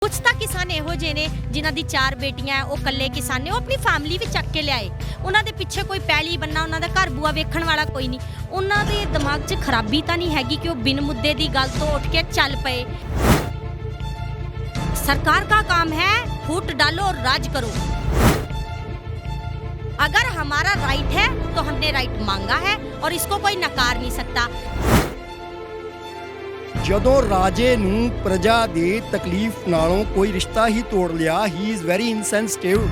कुछ तो किसान इहो जे ने जिन्हां दी 4 बेटियां है, वो कल्ले किसान ने, वो अपनी फैमिली भी चक के लियाए। उन्हां दे पिछे कोई पैली बनना, उन्हां दा घर बुआ वेखण वाला कोई नहीं। उन्हां दे दिमाग 'च खराबी तां नहीं हैगी कि वो बिन मुद्दे दी गल तो उठ के चल पे। सरकार का काम है फूट डालो और राज करो। अगर हमारा राइट है तो हमने राइट मांगा है और इसको कोई नकार नहीं सकता। ਜਦੋਂ ਰਾਜੇ ਨੂੰ ਪ੍ਰਜਾ ਦੇ ਤਕਲੀਫ ਨਾਲੋਂ ਕੋਈ ਰਿਸ਼ਤਾ ਹੀ ਤੋੜ ਲਿਆ, ਹੀ ਇਜ਼ ਵੈਰੀ ਇਨਸੈਂਸਿਟਿਵ,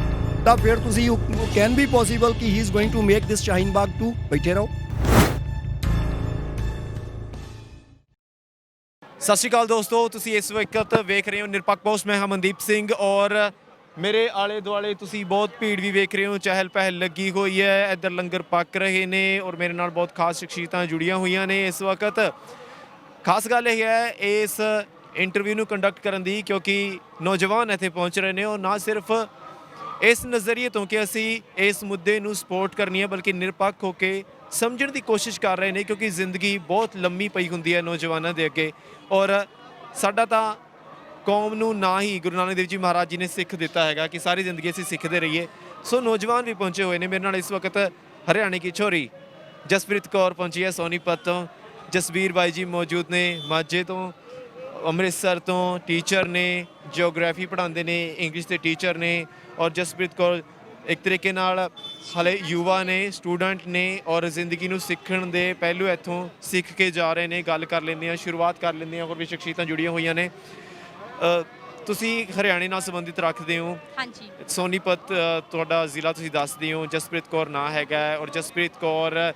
ਤਾਂ ਫਿਰ ਤੁਸੀਂ ਕੈਨ ਬੀ ਪੋਸੀਬਲ ਕਿ he is going to make this Shaheen Bagh two. ਬੈਠੇ ਰਹੋ। ਸਤਿ ਸ਼੍ਰੀ ਅਕਾਲ ਦੋਸਤੋ, ਤੁਸੀਂ ਇਸ ਵਕਤ ਵੇਖ ਰਹੇ ਹੋ ਨਿਰਪੱਖ ਪੋਸਟ। ਮੈਂ ਹਾਂ ਮਨਦੀਪ ਸਿੰਘ ਔਰ ਮੇਰੇ ਆਲੇ ਦੁਆਲੇ ਤੁਸੀਂ ਬਹੁਤ ਭੀੜ ਵੀ ਵੇਖ ਰਹੇ ਹੋ, ਚਹਿਲ ਪਹਿਲ ਲੱਗੀ ਹੋਈ ਹੈ। ਇੱਧਰ ਲੰਗਰ ਪੱਕ ਰਹੇ ਨੇ ਔਰ ਮੇਰੇ ਨਾਲ ਬਹੁਤ ਖਾਸ ਸ਼ਖਸੀਅਤਾਂ ਜੁੜੀਆਂ ਹੋਈਆਂ ਨੇ ਇਸ ਵਕਤ। ਖਾਸ ਗੱਲ ਇਹ ਹੈ ਇਸ ਇੰਟਰਵਿਊ ਨੂੰ ਕੰਡਕਟ ਕਰਨ ਦੀ, ਕਿਉਂਕਿ ਨੌਜਵਾਨ ਇੱਥੇ ਪਹੁੰਚ ਰਹੇ ਨੇ ਔਰ ਨਾ ਸਿਰਫ ਇਸ ਨਜ਼ਰੀਏ ਤੋਂ ਕਿ ਅਸੀਂ ਇਸ ਮੁੱਦੇ ਨੂੰ ਸਪੋਰਟ ਕਰਨੀ ਹੈ, ਬਲਕਿ ਨਿਰਪੱਖ ਹੋ ਕੇ ਸਮਝਣ ਦੀ ਕੋਸ਼ਿਸ਼ ਕਰ ਰਹੇ ਨੇ, ਕਿਉਂਕਿ ਜ਼ਿੰਦਗੀ ਬਹੁਤ ਲੰਮੀ ਪਈ ਹੁੰਦੀ ਹੈ ਨੌਜਵਾਨਾਂ ਦੇ ਅੱਗੇ। ਔਰ ਸਾਡਾ ਤਾਂ ਕੌਮ ਨੂੰ ਨਾ ਹੀ ਗੁਰੂ ਨਾਨਕ ਦੇਵ ਜੀ ਮਹਾਰਾਜ ਜੀ ਨੇ ਸਿੱਖ ਦਿੱਤਾ ਹੈਗਾ ਕਿ ਸਾਰੀ ਜ਼ਿੰਦਗੀ ਅਸੀਂ ਸਿੱਖਦੇ ਰਹੀਏ। ਸੋ ਨੌਜਵਾਨ ਵੀ ਪਹੁੰਚੇ ਹੋਏ ਨੇ ਮੇਰੇ ਨਾਲ ਇਸ ਵਕਤ। ਹਰਿਆਣੇ ਕੀ ਛੋਰੀ ਜਸਪ੍ਰੀਤ ਕੌਰ ਪਹੁੰਚੀ ਹੈ ਸੋਨੀਪਤ ਤੋਂ। ਜਸਬੀਰ ਬਾਈ ਜੀ ਮੌਜੂਦ ਨੇ ਮਾਝੇ ਤੋਂ। ਅੰਮ੍ਰਿਤਸਰ ਤੋਂ ਟੀਚਰ ਨੇ, ਜਿਓਗ੍ਰਾਫੀ ਪੜ੍ਹਾਉਂਦੇ ਨੇ, ਇੰਗਲਿਸ਼ ਦੇ ਟੀਚਰ ਨੇ। ਔਰ ਜਸਪ੍ਰੀਤ ਕੌਰ ਇੱਕ ਤਰੀਕੇ ਨਾਲ ਹਾਲੇ ਯੁਵਾ ਨੇ, ਸਟੂਡੈਂਟ ਨੇ ਔਰ ਜ਼ਿੰਦਗੀ ਨੂੰ ਸਿੱਖਣ ਦੇ ਪਹਿਲੂ ਇੱਥੋਂ ਸਿੱਖ ਕੇ ਜਾ ਰਹੇ ਨੇ। ਗੱਲ ਕਰ ਲੈਂਦੇ ਹਾਂ, ਸ਼ੁਰੂਆਤ ਕਰ ਲੈਂਦੇ ਹਾਂ। ਹੋਰ ਵੀ ਸ਼ਖਸੀਅਤਾਂ ਜੁੜੀਆਂ ਹੋਈਆਂ ਨੇ। ਤੁਸੀਂ ਹਰਿਆਣੇ ਨਾਲ ਸੰਬੰਧਿਤ ਰੱਖਦੇ ਹੋ? ਹਾਂਜੀ। ਸੋਨੀਪਤ ਤੁਹਾਡਾ ਜ਼ਿਲ੍ਹਾ ਤੁਸੀਂ ਦੱਸਦੇ ਹੋ। ਜਸਪ੍ਰੀਤ ਕੌਰ ਨਾਂ ਹੈਗਾ ਔਰ ਜਸਪ੍ਰੀਤ ਕੌਰ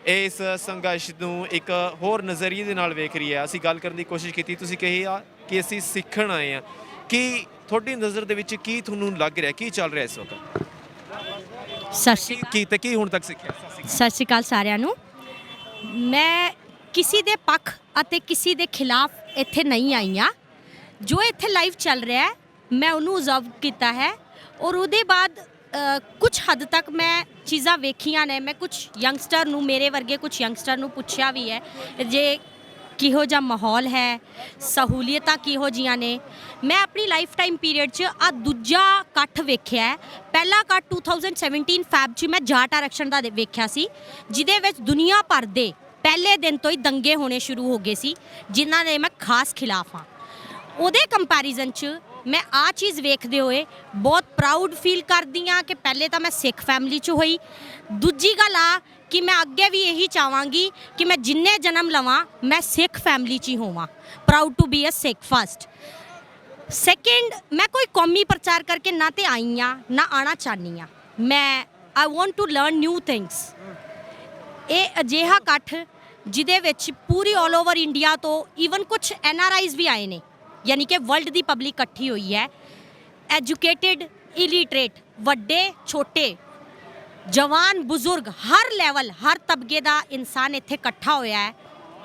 ਇਸ ਸੰਘਰਸ਼ ਨੂੰ ਇੱਕ ਹੋਰ ਨਜ਼ਰੀਏ ਦੇ ਨਾਲ ਵੇਖ ਰਹੀ ਹੈ। ਅਸੀਂ ਗੱਲ ਕਰਨ ਦੀ ਕੋਸ਼ਿਸ਼ ਕੀਤੀ, ਤੁਸੀਂ ਕਿਹਾ ਕਿ ਅਸੀਂ ਸਿੱਖਣ ਆਏ ਹਾਂ। ਕੀ ਤੁਹਾਡੀ ਨਜ਼ਰ ਦੇ ਵਿੱਚ ਕੀ ਤੁਹਾਨੂੰ ਲੱਗ ਰਿਹਾ, ਕੀ ਚੱਲ ਰਿਹਾ ਇਸ ਵਕਤ? ਕੀ ਹੁਣ ਤੱਕ ਸਿੱਖਿਆ? ਸਤਿ ਸ਼੍ਰੀ ਅਕਾਲ ਸਾਰਿਆਂ ਨੂੰ। ਮੈਂ ਕਿਸੇ ਦੇ ਪੱਖ ਅਤੇ ਕਿਸੇ ਦੇ ਖਿਲਾਫ ਇੱਥੇ ਨਹੀਂ ਆਈ ਹਾਂ। ਜੋ ਇੱਥੇ ਲਾਈਵ ਚੱਲ ਰਿਹਾ ਹੈ ਮੈਂ ਉਹਨੂੰ ਓਬਜ਼ਰਵ ਕੀਤਾ ਹੈ ਔਰ ਉਹਦੇ ਬਾਅਦ ਕੁਝ ਹੱਦ ਤੱਕ ਮੈਂ ਚੀਜ਼ਾਂ ਵੇਖੀਆਂ ਨੇ। ਮੈਂ ਕੁਝ ਯੰਗਸਟਰ ਨੂੰ, ਮੇਰੇ ਵਰਗੇ ਕੁਝ ਯੰਗਸਟਰ ਨੂੰ ਪੁੱਛਿਆ ਵੀ ਹੈ ਜੇ ਕਿਹੋ ਜਿਹਾ ਮਾਹੌਲ ਹੈ, ਸਹੂਲੀਅਤਾਂ ਕਿਹੋ ਜਿਹੀਆਂ ਨੇ। ਮੈਂ ਆਪਣੀ ਲਾਈਫ ਟਾਈਮ ਪੀਰੀਅਡ 'ਚ ਆ ਦੂਜਾ ਇਕੱਠ ਵੇਖਿਆ ਹੈ। ਪਹਿਲਾ ਇਕੱਠ 2017 ਫੈਬ 'ਚ ਮੈਂ ਜਾਟ ਆਰਕਸ਼ਣ ਦਾ ਵੇਖਿਆ ਸੀ, ਜਿਹਦੇ ਵਿੱਚ ਦੁਨੀਆ ਭਰ ਦੇ ਪਹਿਲੇ ਦਿਨ ਤੋਂ ਹੀ ਦੰਗੇ ਹੋਣੇ ਸ਼ੁਰੂ ਹੋ ਗਏ ਸੀ, ਜਿਨ੍ਹਾਂ ਦੇ ਮੈਂ ਖਾਸ ਖਿਲਾਫ ਹਾਂ। ਉਹਦੇ ਕੰਪੈਰੀਜ਼ਨ 'ਚ ਮੈਂ ਆ ਚੀਜ਼ ਵੇਖਦੇ ਹੋਏ ਬਹੁਤ ਪ੍ਰਾਊਡ ਫੀਲ ਕਰਦੀ ਹਾਂ ਕਿ ਪਹਿਲੇ ਤਾਂ ਮੈਂ ਸਿੱਖ ਫੈਮਿਲੀ 'ਚ ਹੋਈ। ਦੂਜੀ ਗੱਲ ਆ ਕਿ ਮੈਂ ਅੱਗੇ ਵੀ ਇਹੀ ਚਾਹਾਂਗੀ ਕਿ ਮੈਂ ਜਿੰਨੇ ਜਨਮ ਲਵਾਂ ਮੈਂ ਸਿੱਖ ਫੈਮਿਲੀ 'ਚ ਹੀ ਹੋਵਾਂ। Proud to be a Sikh first. Second, ਮੈਂ ਕੋਈ ਕੌਮੀ ਪ੍ਰਚਾਰ ਕਰਕੇ ਨਾ ਤੇ ਆਈ ਹਾਂ ਨਾ ਆਉਣਾ ਚਾਹੁੰਦੀ ਹਾਂ। ਮੈਂ I want to learn new things. ਇਹ ਅਜਿਹਾ ਇਕੱਠ ਜਿਹਦੇ ਵਿੱਚ ਪੂਰੀ ਆਲ ਓਵਰ ਇੰਡੀਆ ਤੋਂ ਈਵਨ ਕੁਝ NRIs ਵੀ ਆਏ ਨੇ, ਯਾਨੀ ਕਿ ਵਰਲਡ ਦੀ ਪਬਲਿਕ ਇਕੱਠੀ ਹੋਈ ਹੈ। ਐਜੂਕੇਟਿਡ, ਇਲੀਟਰੇਟ, ਵੱਡੇ ਛੋਟੇ, ਜਵਾਨ ਬਜ਼ੁਰਗ, ਹਰ ਲੈਵਲ, ਹਰ ਤਬਕੇ ਦਾ ਇਨਸਾਨ ਇੱਥੇ ਇਕੱਠਾ ਹੋਇਆ ਹੈ।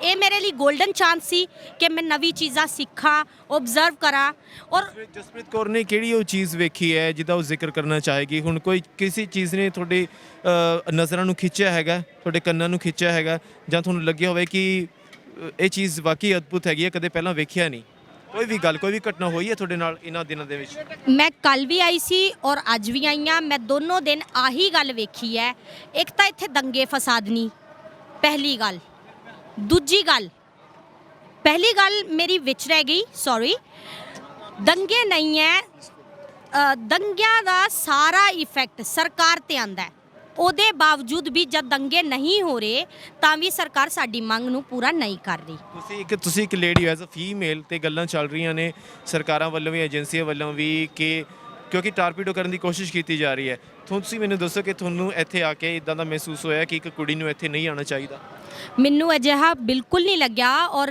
ਇਹ ਮੇਰੇ ਲਈ ਗੋਲਡਨ ਚਾਂਸ ਸੀ ਕਿ ਮੈਂ ਨਵੀਂ ਚੀਜ਼ਾਂ ਸਿੱਖਾਂ, ਓਬਜ਼ਰਵ ਕਰਾਂ। ਔਰ ਜਸਪ੍ਰੀਤ ਕੌਰ ਨੇ ਕਿਹੜੀ ਉਹ ਚੀਜ਼ ਵੇਖੀ ਹੈ ਜਿਹਦਾ ਉਹ ਜ਼ਿਕਰ ਕਰਨਾ ਚਾਹੇਗੀ? ਹੁਣ ਕੋਈ ਕਿਸੇ ਚੀਜ਼ ਨੇ ਤੁਹਾਡੀ ਨਜ਼ਰਾਂ ਨੂੰ ਖਿੱਚਿਆ ਹੈਗਾ, ਤੁਹਾਡੇ ਕੰਨਾਂ ਨੂੰ ਖਿੱਚਿਆ ਹੈਗਾ, ਜਾਂ ਤੁਹਾਨੂੰ ਲੱਗਿਆ ਹੋਵੇ ਕਿ ਇਹ ਚੀਜ਼ ਵਾਕਈ ਅਦਭੁਤ ਹੈਗੀ ਹੈ, ਕਦੇ ਪਹਿਲਾਂ ਵੇਖਿਆ ਨਹੀਂ? ਕੋਈ ਵੀ ਗੱਲ, ਕੋਈ ਵੀ ਘਟਨਾ ਹੋਈ ਹੈ ਤੁਹਾਡੇ ਨਾਲ ਇਹਨਾਂ ਦਿਨਾਂ ਦੇ ਵਿੱਚ? ਮੈਂ ਕੱਲ੍ਹ ਵੀ ਆਈ ਸੀ ਔਰ ਅੱਜ ਵੀ ਆਈ ਹਾਂ। ਮੈਂ ਦੋਨੋਂ ਦਿਨ ਆਹੀ ਗੱਲ ਵੇਖੀ ਹੈ। ਇੱਕ ਤਾਂ ਇੱਥੇ ਦੰਗੇ ਫਸਾਦ ਨਹੀਂ, ਪਹਿਲੀ ਗੱਲ। ਦੂਜੀ ਗੱਲ, ਪਹਿਲੀ ਗੱਲ ਮੇਰੀ ਵਿੱਚ ਰਹਿ ਗਈ, ਸੌਰੀ। ਦੰਗੇ ਨਹੀਂ ਹੈ, ਦੰਗਿਆਂ ਦਾ ਸਾਰਾ ਇਫੈਕਟ ਸਰਕਾਰ 'ਤੇ ਆਉਂਦਾ ਹੈ। ਉਹਦੇ ਬਾਵਜੂਦ ਵੀ ਜਦ ਦੰਗੇ ਨਹੀਂ ਹੋ ਰਹੇ ਤਾਂ ਵੀ ਸਰਕਾਰ ਸਾਡੀ ਮੰਗ ਨੂੰ ਪੂਰਾ ਨਹੀਂ ਕਰ ਰਹੀ। ਤੁਸੀਂ ਇੱਕ ਲੇਡੀ ਐਜ਼ ਅ ਫੀਮੇਲ, ਤੇ ਗੱਲਾਂ ਚੱਲ ਰਹੀਆਂ ਨੇ ਸਰਕਾਰਾਂ ਵੱਲੋਂ ਵੀ, ਏਜੰਸੀਆਂ ਵੱਲੋਂ ਵੀ, ਕਿ ਕਿਉਂਕਿ ਟਾਰਪੀਡੋ ਕਰਨ ਦੀ ਕੋਸ਼ਿਸ਼ ਕੀਤੀ ਜਾ ਰਹੀ ਹੈ। ਤੁਸੀਂ ਮੈਨੂੰ ਦੱਸੋ ਕਿ ਤੁਹਾਨੂੰ ਇੱਥੇ ਆ ਕੇ ਇੱਦਾਂ ਦਾ ਮਹਿਸੂਸ ਹੋਇਆ ਕਿ ਇੱਕ ਕੁੜੀ ਨੂੰ ਇੱਥੇ ਨਹੀਂ ਆਉਣਾ ਚਾਹੀਦਾ? ਮੈਨੂੰ ਅਜਿਹਾ ਬਿਲਕੁਲ ਨਹੀਂ ਲੱਗਿਆ। ਔਰ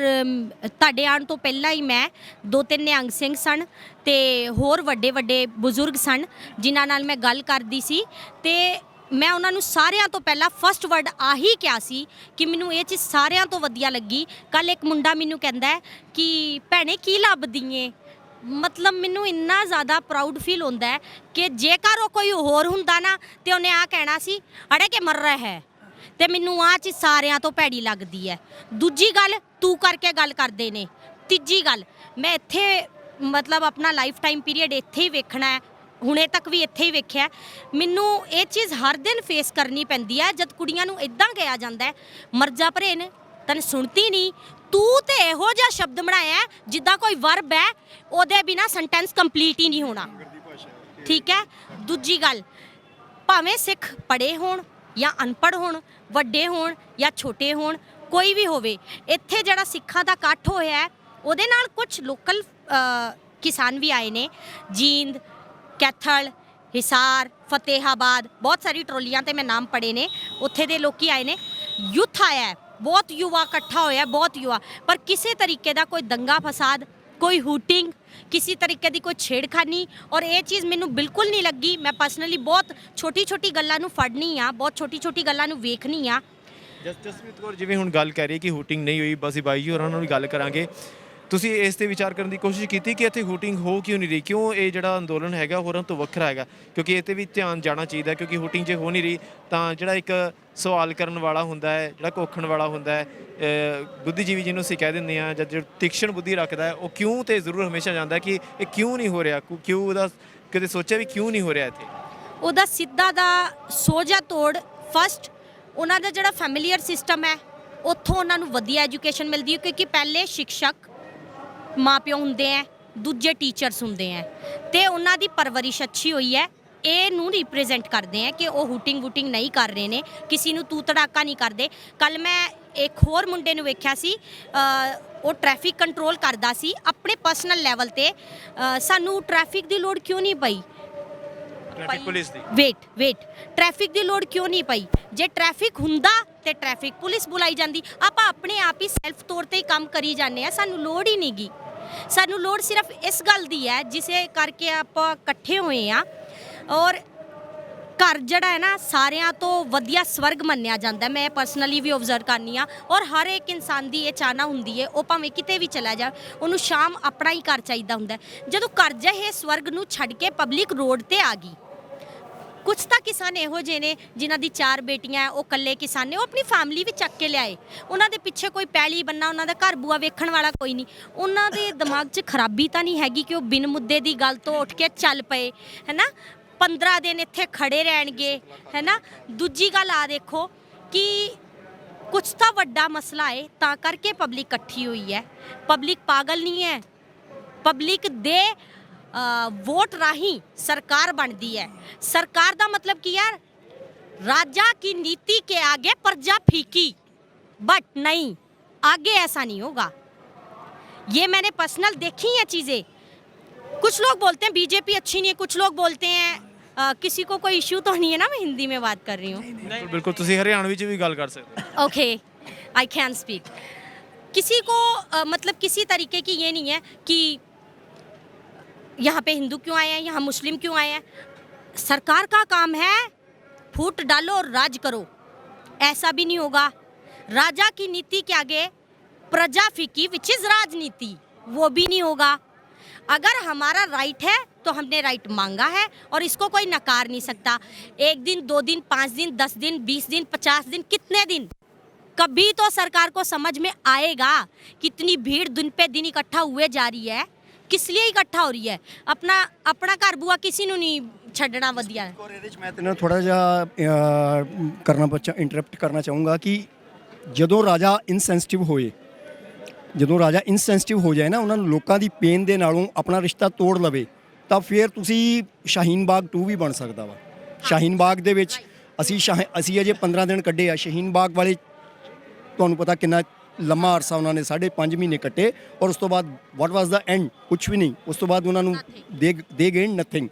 ਤੁਹਾਡੇ ਆਉਣ ਤੋਂ ਪਹਿਲਾਂ ਹੀ ਮੈਂ 2-3 ਨਿਹੰਗ ਸਿੰਘ ਸਨ ਅਤੇ ਹੋਰ ਵੱਡੇ ਵੱਡੇ ਬਜ਼ੁਰਗ ਸਨ ਜਿਨ੍ਹਾਂ ਨਾਲ ਮੈਂ ਗੱਲ ਕਰਦੀ ਸੀ, ਅਤੇ ਮੈਂ ਉਹਨਾਂ ਨੂੰ ਸਾਰਿਆਂ ਤੋਂ ਪਹਿਲਾਂ ਫਸਟ ਵਰਡ ਆਹੀ ਕਿਹਾ ਸੀ ਕਿ ਮੈਨੂੰ ਇਹ ਚੀਜ਼ ਸਾਰਿਆਂ ਤੋਂ ਵਧੀਆ ਲੱਗੀ। ਕੱਲ੍ਹ ਇੱਕ ਮੁੰਡਾ ਮੈਨੂੰ ਕਹਿੰਦਾ ਹੈ ਕਿ ਭੈਣੇ ਕੀ ਲੱਭਦੀ ਏ। ਮਤਲਬ ਮੈਨੂੰ ਇੰਨਾ ਜ਼ਿਆਦਾ ਪ੍ਰਾਊਡ ਫੀਲ ਹੁੰਦਾ ਹੈ ਕਿ ਜੇਕਰ ਉਹ ਕੋਈ ਹੋਰ ਹੁੰਦਾ ਨਾ ਤੇ ਉਹਨੇ ਆ ਕਹਿਣਾ ਸੀ ਅੜੇ ਕੇ ਮਰ ਰਿਹਾ ਹੈ। ਤੇ ਮੈਨੂੰ ਆਹ ਚੀਜ਼ ਸਾਰਿਆਂ ਤੋਂ ਭੈੜੀ ਲੱਗਦੀ ਹੈ। ਦੂਜੀ ਗੱਲ, ਤੂੰ ਕਰਕੇ ਗੱਲ ਕਰਦੇ ਨੇ। ਤੀਜੀ ਗੱਲ, ਮੈਂ ਇੱਥੇ ਮਤਲਬ ਆਪਣਾ ਲਾਈਫ ਟਾਈਮ ਪੀਰੀਅਡ ਇੱਥੇ ਹੀ ਵੇਖਣਾ ਹੈ, ਹੁਣੇ ਤੱਕ ਵੀ ਇੱਥੇ ਹੀ ਵੇਖਿਆ। ਮੈਨੂੰ ਇਹ ਚੀਜ਼ ਹਰ ਦਿਨ ਫੇਸ ਕਰਨੀ ਪੈਂਦੀ ਹੈ ਜਦ ਕੁੜੀਆਂ ਨੂੰ ਇਦਾਂ ਕਿਹਾ ਜਾਂਦਾ ਹੈ, ਮਰ ਜਾ ਭਰੇ ਨੇ ਤੈਨੂੰ ਸੁਣਤੀ ਨਹੀਂ, ਤੂੰ ਤੇ ਇਹੋ ਜਿਹਾ ਸ਼ਬਦ ਬਣਾਇਆ ਜਿੱਦਾਂ ਕੋਈ ਵਰਬ ਹੈ, ਉਹਦੇ ਬਿਨਾ ਸੈਂਟੈਂਸ ਕੰਪਲੀਟ ਹੀ ਨਹੀਂ ਹੋਣਾ। ਠੀਕ ਹੈ। ਦੂਜੀ ਗੱਲ, ਭਾਵੇਂ ਸਿੱਖ ਪੜ੍ਹੇ ਹੋਣ ਜਾਂ ਅਨਪੜ੍ਹ ਹੋਣ, ਵੱਡੇ ਹੋਣ ਜਾਂ ਛੋਟੇ ਹੋਣ, ਕੋਈ ਵੀ ਹੋਵੇ, ਇੱਥੇ ਜਿਹੜਾ ਸਿੱਖਾਂ ਦਾ ਇਕੱਠ ਹੋਇਆ ਹੈ ਉਹਦੇ ਨਾਲ ਕੁਝ ਲੋਕਲ ਕਿਸਾਨ ਵੀ ਆਏ ਨੇ। ਜੀਂਦ, ਕੈਥਲ, ਹਿਸਾਰ, ਫਤਿਹਾਬਾਦ, ਬਹੁਤ ਸਾਰੀ ਟਰੋਲੀਆਂ ਤੇ ਮੈਂ ਨਾਮ ਪੜ੍ਹੇ ਨੇ, ਉੱਥੇ ਦੇ ਲੋਕੀ ਆਏ ਨੇ। ਯੂਥ ਆਇਆ ਹੈ, ਬਹੁਤ ਯੁਵਾ ਇਕੱਠਾ ਹੋਇਆ, ਬਹੁਤ ਯੁਵਾ, ਪਰ ਕਿਸੇ ਤਰੀਕੇ ਦਾ ਕੋਈ ਦੰਗਾ ਫਸਾਦ, ਕੋਈ ਹੂਟਿੰਗ, ਕਿਸੇ ਤਰੀਕੇ ਦੀ ਕੋਈ ਛੇੜਖਾਨੀ, ਔਰ ਇਹ ਚੀਜ਼ ਮੈਨੂੰ ਬਿਲਕੁਲ ਨਹੀਂ ਲੱਗੀ। ਮੈਂ ਪਰਸਨਲੀ ਬਹੁਤ ਛੋਟੀ ਛੋਟੀ ਗੱਲਾਂ ਨੂੰ ਫੜਨੀ ਆ, ਬਹੁਤ ਛੋਟੀ ਛੋਟੀ ਗੱਲਾਂ ਨੂੰ ਵੇਖਣੀ ਆ। ਜਸਪ੍ਰੀਤ ਕੌਰ ਜਿਵੇਂ ਹੁਣ ਗੱਲ ਕਰ ਰਹੀ ਹੈ ਕਿ ਹੂਟਿੰਗ ਨਹੀਂ ਹੋਈ, ਬਸ ਬਾਈ ਜੀ ਹੋਰਾਂ ਨਾਲ ਵੀ ਗੱਲ ਕਰਾਂਗੇ। ਤੁਸੀਂ ਇਸ ਤੇ ਵਿਚਾਰ ਕਰਨ ਦੀ ਕੋਸ਼ਿਸ਼ ਕੀਤੀ ਕਿ ਇੱਥੇ ਹੂਟਿੰਗ ਹੋ ਕਿਉਂ ਨਹੀਂ ਰਹੀ, ਕਿਉਂ ਇਹ ਜਿਹੜਾ ਅੰਦੋਲਨ ਹੈਗਾ ਹੋਰਾਂ ਤੋਂ ਵੱਖਰਾ ਹੈਗਾ? ਕਿਉਂਕਿ ਇਹ 'ਤੇ ਵੀ ਧਿਆਨ ਜਾਣਾ ਚਾਹੀਦਾ, ਕਿਉਂਕਿ ਹੂਟਿੰਗ ਜੇ ਹੋ ਨਹੀਂ ਰਹੀ ਤਾਂ ਜਿਹੜਾ ਇੱਕ ਸਵਾਲ ਕਰਨ ਵਾਲਾ ਹੁੰਦਾ ਹੈ, ਜਿਹੜਾ ਕੋਖਣ ਵਾਲਾ ਹੁੰਦਾ ਹੈ, ਬੁੱਧੀਜੀਵੀ ਜਿਹਨੂੰ ਅਸੀਂ ਕਹਿ ਦਿੰਦੇ ਹਾਂ, ਜਾਂ ਜਿਹੜਾ ਤਿਕਸ਼ਣ ਬੁੱਧੀ ਰੱਖਦਾ ਹੈ, ਉਹ ਕਿਉਂ ਤੇ ਜ਼ਰੂਰ ਹਮੇਸ਼ਾ ਜਾਂਦਾ ਕਿ ਇਹ ਕਿਉਂ ਨਹੀਂ ਹੋ ਰਿਹਾ, ਕਿਉਂ ਉਹਦਾ ਕਦੇ ਸੋਚਿਆ ਵੀ ਕਿਉਂ ਨਹੀਂ ਹੋ ਰਿਹਾ ਇੱਥੇ? ਉਹਦਾ ਸਿੱਧਾ ਦਾ ਸੋਝਾ ਤੋੜ, ਫਸਟ ਉਹਨਾਂ ਦਾ ਜਿਹੜਾ ਫੈਮਿਲੀਅਰ ਸਿਸਟਮ ਹੈ, ਉੱਥੋਂ ਉਹਨਾਂ ਨੂੰ ਵਧੀਆ ਐਜੂਕੇਸ਼ਨ ਮਿਲਦੀ ਹੈ, ਕਿਉਂਕਿ ਪਹਿਲੇ ਸ਼ਿਕਸ਼ਕ ਮਾਂ ਪਿਓ ਹੁੰਦੇ ਹੈ, ਦੂਜੇ ਟੀਚਰਸ ਹੁੰਦੇ ਹੈ, ਤੇ ਉਹਨਾਂ ਦੀ ਪਰਵਰਿਸ਼ ਅੱਛੀ ਹੋਈ ਹੈ। ਇਹ ਨੂੰ ਰਿਪਰੈਜ਼ੈਂਟ ਕਰਦੇ ਹੈ ਕਿ ਉਹ ਹੂਟਿੰਗ ਵੂਟਿੰਗ ਨਹੀਂ ਕਰ ਰਹੇ ਨੇ, ਕਿਸੇ ਨੂੰ ਤੂ ਤੜਾਕਾ ਨਹੀਂ ਕਰਦੇ। ਕੱਲ ਮੈਂ ਇੱਕ ਹੋਰ ਮੁੰਡੇ ਨੂੰ ਵੇਖਿਆ ਸੀ, ਉਹ ਟ੍ਰੈਫਿਕ ਕੰਟਰੋਲ ਕਰਦਾ ਸੀ ਆਪਣੇ ਪਰਸਨਲ ਲੈਵਲ ਤੇ। ਸਾਨੂੰ ਟ੍ਰੈਫਿਕ ਦੀ ਲੋੜ ਕਿਉਂ ਨਹੀਂ ਪਈ? ਟ੍ਰੈਫਿਕ ਪੁਲਿਸ ਦੀ ਵੇਟ ਟ੍ਰੈਫਿਕ ਦੀ ਲੋੜ ਕਿਉਂ ਨਹੀਂ ਪਈ? ਜੇ ਟ੍ਰੈਫਿਕ ਹੁੰਦਾ ਤੇ ਟ੍ਰੈਫਿਕ ਪੁਲਿਸ ਬੁਲਾਈ ਜਾਂਦੀ। ਆਪਾਂ ਆਪਣੇ ਆਪ ਹੀ ਸੈਲਫ ਤੌਰ ਤੇ ਹੀ ਕੰਮ ਕਰੀ ਜਾਂਦੇ ਆ, ਸਾਨੂੰ ਲੋੜ ਹੀ ਨਹੀਂਗੀ। ਸਾਨੂੰ ਲੋੜ ਸਿਰਫ ਇਸ ਗੱਲ ਦੀ ਹੈ ਜਿਸੇ ਕਰਕੇ ਆਪਾਂ ਇਕੱਠੇ ਹੋਏ ਆ। ਔਰ ਘਰ ਜਿਹੜਾ ਹੈ ਨਾ, ਸਾਰਿਆਂ ਤੋਂ ਵਧੀਆ ਸਵਰਗ ਮੰਨਿਆ ਜਾਂਦਾ। ਮੈਂ ਪਰਸਨਲੀ ਵੀ ਓਬਜ਼ਰਵ ਕਰਨੀ ਆ, ਔਰ ਹਰ ਇੱਕ ਇਨਸਾਨ ਦੀ ਇਹ ਚਾਹਨਾ ਹੁੰਦੀ ਹੈ, ਉਹ ਭਾਵੇਂ ਕਿਤੇ ਵੀ ਚਲਾ ਜਾ, ਉਹਨੂੰ ਸ਼ਾਮ ਆਪਣਾ ਹੀ ਘਰ ਚਾਹੀਦਾ ਹੁੰਦਾ। ਜਦੋਂ ਘਰ ਜਿਹੇ ਸਵਰਗ ਨੂੰ ਛੱਡ ਕੇ ਪਬਲਿਕ ਰੋਡ ਤੇ ਆ ਗਈ, ਕੁਝ ਤਾਂ ਕਿਸਾਨ ਇਹੋ ਜਿਹੇ ਨੇ ਜਿਨ੍ਹਾਂ ਦੀ 4 ਬੇਟੀਆਂ, ਉਹ ਇਕੱਲੇ ਕਿਸਾਨ ਨੇ, ਉਹ ਆਪਣੀ ਫੈਮਿਲੀ ਵੀ ਚੱਕ ਕੇ ਲਿਆਏ। ਉਹਨਾਂ ਦੇ ਪਿੱਛੇ ਕੋਈ ਪੈਲੀ ਬੰਨਾ, ਉਹਨਾਂ ਦਾ ਘਰ ਬੂਆ ਵੇਖਣ ਵਾਲਾ ਕੋਈ ਨਹੀਂ। ਉਹਨਾਂ ਦੇ ਦਿਮਾਗ 'ਚ ਖਰਾਬੀ ਤਾਂ ਨਹੀਂ ਹੈਗੀ ਕਿ ਉਹ ਬਿਨ ਮੁੱਦੇ ਦੀ ਗੱਲ ਤੋਂ ਉੱਠ ਕੇ ਚੱਲ ਪਏ, ਹੈ ਨਾ, 15 ਦਿਨ ਇੱਥੇ ਖੜੇ ਰਹਿਣਗੇ, ਹੈ ਨਾ। ਦੂਜੀ ਗੱਲ ਆ ਦੇਖੋ ਕਿ ਕੁਝ ਤਾਂ ਵੱਡਾ ਮਸਲਾ ਹੈ, ਤਾਂ ਕਰਕੇ ਪਬਲਿਕ ਇਕੱਠੀ ਹੋਈ ਹੈ। ਪਬਲਿਕ ਪਾਗਲ ਨਹੀਂ ਹੈ। ਪਬਲਿਕ ਦੇ ਵੋਟ ਰਾਹੀਂ ਸਰਕਾਰ ਬਣਦੀ ਹੈ। सरकार का मतलब कि यार राजा की नीति के आगे प्रजा फीकी, बट नहीं, आगे ऐसा नहीं होगा। ये मैंने पर्सनल देखी हैं चीज़ें। कुछ लोग बोलते हैं बीजेपी अच्छी नहीं है, कुछ लोग बोलते हैं किसी को कोई इशू तो नहीं है ना, मैं हिंदी में बात कर रही हूँ। बिल्कुल तुसी हरियाणवी च भी गल कर सकते हो। Okay, I can speak. किसी को मतलब किसी तरीके की ये नहीं है कि यहाँ पे हिंदू क्यों आए हैं, यहाँ मुस्लिम क्यों आए हैं। सरकार का काम है फूट डालो और राज करो, ऐसा भी नहीं होगा। राजा की नीति के आगे प्रजा फीकी, विच इज़ राजनीति, वो भी नहीं होगा। अगर हमारा राइट है तो हमने राइट मांगा है और इसको कोई नकार नहीं सकता। 1 दिन 2 दिन 5 दिन 10 दिन 20 दिन 50 दिन, कितने दिन, कभी तो सरकार को समझ में आएगा कितनी भीड़ दिन पे दिन इकट्ठा हुए जा रही है, किस लिए इकट्ठा हो रही है। अपना घर बुआ किसी ਨੂੰ ਨਹੀਂ ਛੱਡਣਾ ਵਧੀਆ ਹੈ। ਔਰ ਇਹਦੇ 'ਚ ਮੈਂ ਤੈਨੂੰ ਥੋੜਾ ਜਿਹਾ ਇੰਟਰਪਟ ਕਰਨਾ ਚਾਹੂੰਗਾ ਕਿ ਜਦੋਂ ਰਾਜਾ ਇਨਸੈਂਸਿਟਿਵ ਹੋ ਜਾਏ ਨਾ, ਉਹਨਾਂ ਨੂੰ ਲੋਕਾਂ ਦੀ ਪੇਨ ਦੇ ਨਾਲੋਂ ਆਪਣਾ ਰਿਸ਼ਤਾ ਤੋੜ ਲਵੇ, ਤਾਂ ਫਿਰ ਤੁਸੀਂ ਸ਼ਾਹੀਨ ਬਾਗ 2 ਵੀ ਬਣ ਸਕਦਾ ਵਾ। ਸ਼ਾਹੀਨ ਬਾਗ ਦੇ ਵਿੱਚ ਅਸੀਂ ਅਜੇ 15 ਦਿਨ ਕੱਢੇ ਆ। ਸ਼ਾਹੀਨ ਬਾਗ ਵਾਲੇ ਤੁਹਾਨੂੰ ਪਤਾ ਕਿੰਨਾ ਲੰਮਾ ਅਰਸਾ ਉਹਨਾਂ ਨੇ 5.5 ਮਹੀਨੇ ਕੱਟੇ, ਔਰ ਉਸ ਤੋਂ ਬਾਅਦ ਵਾਟ ਵਾਸ ਦਾ ਐਂਡ? ਕੁਛ ਵੀ ਨਹੀਂ। ਉਸ ਤੋਂ ਬਾਅਦ ਉਹਨਾਂ ਨੂੰ ਦੇ ਗਏ ਨਥਿੰਗ।